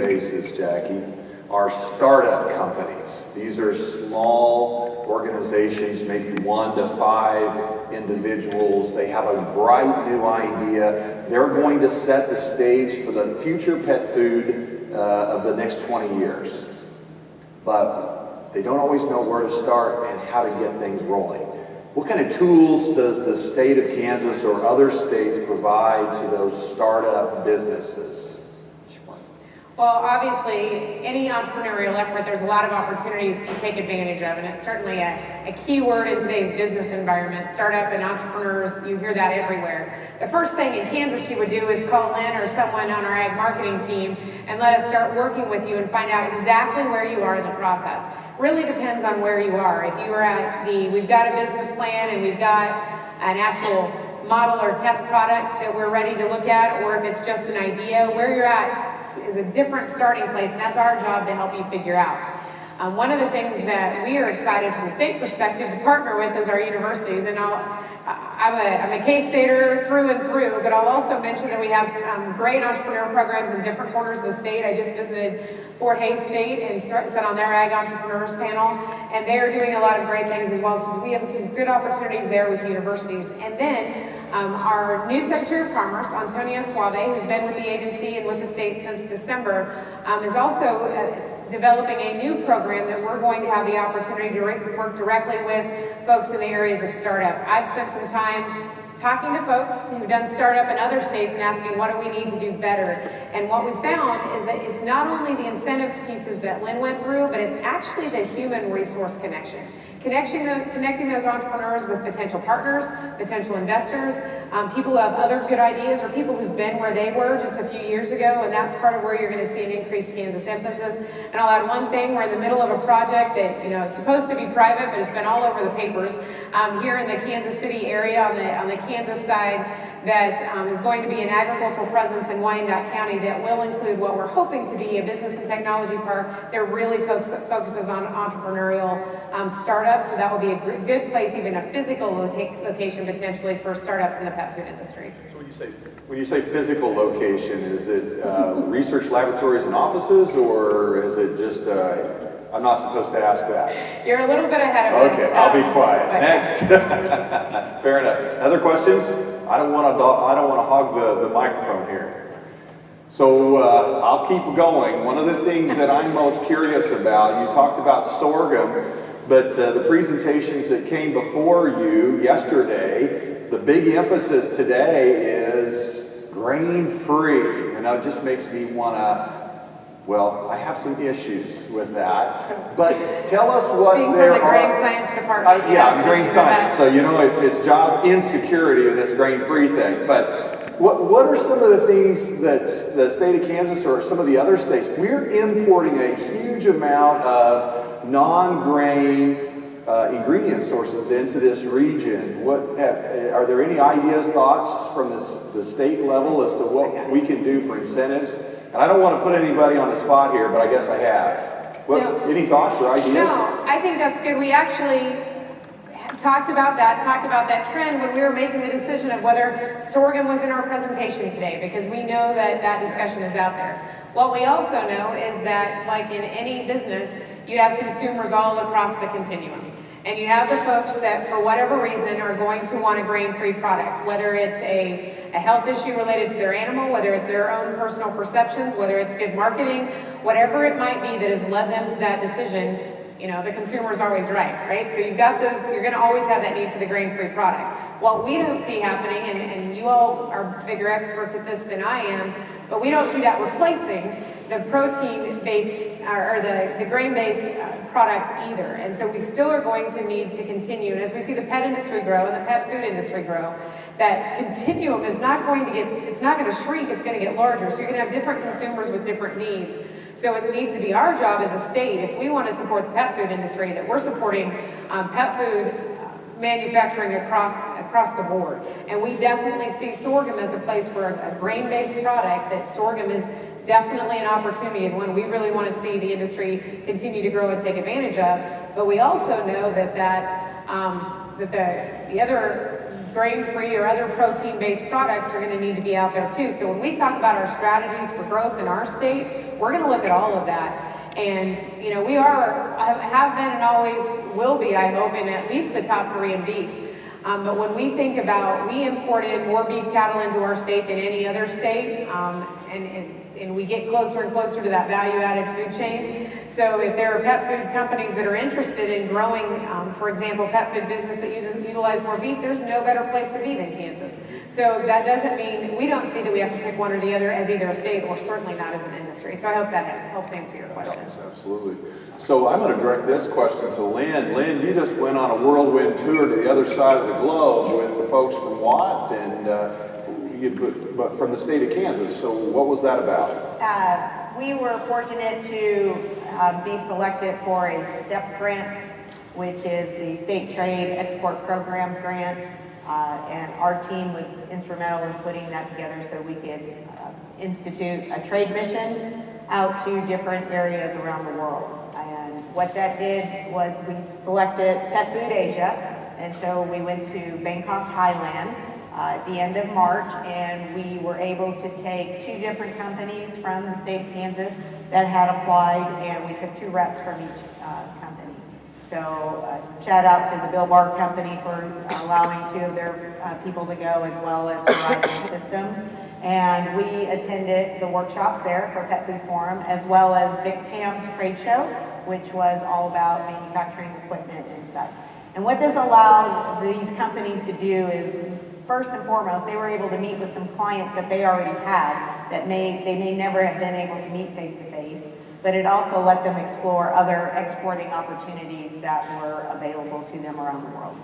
basis, Jackie, are startup companies. These are small organizations, maybe 1 to 5 individuals. They have a bright new idea. They're going to set the stage for the future pet food of the next 20 years. But they don't always know where to start and how to get things rolling. What kind of tools does the state of Kansas or other states provide to those startup businesses? Well, obviously, any entrepreneurial effort, there's a lot of opportunities to take advantage of, and it's certainly a key word in today's business environment. Startup and entrepreneurs, you hear that everywhere. The first thing in Kansas you would do is call Lynn or someone on our ag marketing team and let us start working with you and find out exactly where you are in the process. Really depends on where you are. If you are at we've got a business plan and we've got an actual model or test product that we're ready to look at, or if it's just an idea, where you're at is a different starting place, and that's our job to help you figure out. One of the things that we are excited from the state perspective to partner with is our universities, and I'm a K-Stater through and through, but I'll also mention that we have great entrepreneur programs in different corners of the state. I just visited Fort Hays State and sat on their Ag Entrepreneurs panel, and they are doing a lot of great things as well, so we have some good opportunities there with universities. And then our new Secretary of Commerce, Antonio Suave, who's been with the agency and with the state since December, is also developing a new program that we're going to have the opportunity to work directly with folks in the areas of startup. I've spent some time talking to folks who've done startup in other states and asking what do we need to do better. And what we found is that it's not only the incentives pieces that Lynn went through, but it's actually the human resource connection. Connecting those entrepreneurs with potential partners, potential investors, people who have other good ideas, or people who've been where they were just a few years ago, and that's part of where you're going to see an increased Kansas emphasis. And I'll add one thing: we're in the middle of a project that, it's supposed to be private, but it's been all over the papers here in the Kansas City area on the Kansas side, that is going to be an agricultural presence in Wyandotte County that will include what we're hoping to be a business and technology park that really focuses on entrepreneurial startups. So that will be a good place, even a physical location potentially for startups in the pet food industry. So when you say physical location, is it research laboratories and offices, or is it just I'm not supposed to ask that? You're a little bit ahead of us. Okay, I'll be quiet. Next. Fair enough. Other questions? I don't want to hog the microphone here. So I'll keep going. One of the things that I'm most curious about, you talked about sorghum, but the presentations that came before you yesterday, the big emphasis today is grain-free. And it just makes me want to, well, I have some issues with that. But tell us what there are. From the grain science department. Yeah, grain science. So it's job insecurity with this grain-free thing. But what are some of the things that the state of Kansas or some of the other states, we're importing a huge amount of non-grain ingredient sources into this region. Are there any ideas, thoughts from the state level as to what we can do for incentives? And I don't want to put anybody on the spot here, but I guess I have. Any thoughts or ideas? No, I think that's good. We actually talked about that trend when we were making the decision of whether sorghum was in our presentation today, because we know that discussion is out there. What we also know is that, like in any business, you have consumers all across the continuum. And you have the folks that, for whatever reason, are going to want a grain-free product, whether it's a health issue related to their animal, whether it's their own personal perceptions, whether it's good marketing, whatever it might be that has led them to that decision. The consumer is always right? So you've got those, you're going to always have that need for the grain-free product. What we don't see happening, and you all are bigger experts at this than I am, but we don't see that replacing the protein-based or the grain-based products either. And so we still are going to need to continue. And as we see the pet industry grow and the pet food industry grow, that continuum is not going to it's not going to shrink, it's going to get larger. So you're going to have different consumers with different needs. So it needs to be our job as a state, if we want to support the pet food industry, that we're supporting pet food manufacturing across the board. And we definitely see sorghum as a place for a grain-based product, that sorghum is definitely an opportunity and one we really want to see the industry continue to grow and take advantage of. But we also know that the other grain-free or other protein-based products are going to need to be out there too. So when we talk about our strategies for growth in our state, we're going to look at all of that. And, you know, we have been and always will be, I hope, in at least the top 3 in beef. But when we think about, we imported more beef cattle into our state than any other state, and we get closer and closer to that value-added food chain. So if there are pet food companies that are interested in growing, for example, pet food business that utilize more beef, there's no better place to be than Kansas. So that doesn't mean, we don't see that we have to pick one or the other as either a state or certainly not as an industry. So I hope that helps answer your question. Yes, absolutely. So I'm going to direct this question to Lynn. Lynn, you just went on a whirlwind tour to the other side of the globe with the folks from Watt and but from the state of Kansas. So what was that about? We were fortunate to be selected for a STEP grant, which is the State Trade Export Program grant, and our team was instrumental in putting that together so we could institute a trade mission out to different areas around the world. And what that did was we selected Pet Food Asia, and so we went to Bangkok, Thailand, at the end of March, and we were able to take 2 different companies from the state of Kansas that had applied, and we took 2 reps from each company. So shout out to the Bill Barr Company for allowing 2 of their people to go, as well as Horizon Systems. And we attended the workshops there for Pet Food Forum, as well as Vic Tam's trade show, which was all about manufacturing equipment and such. And what this allowed these companies to do is, first and foremost, they were able to meet with some clients that they already had that they may never have been able to meet face to face, but it also let them explore other exporting opportunities that were available to them around the world.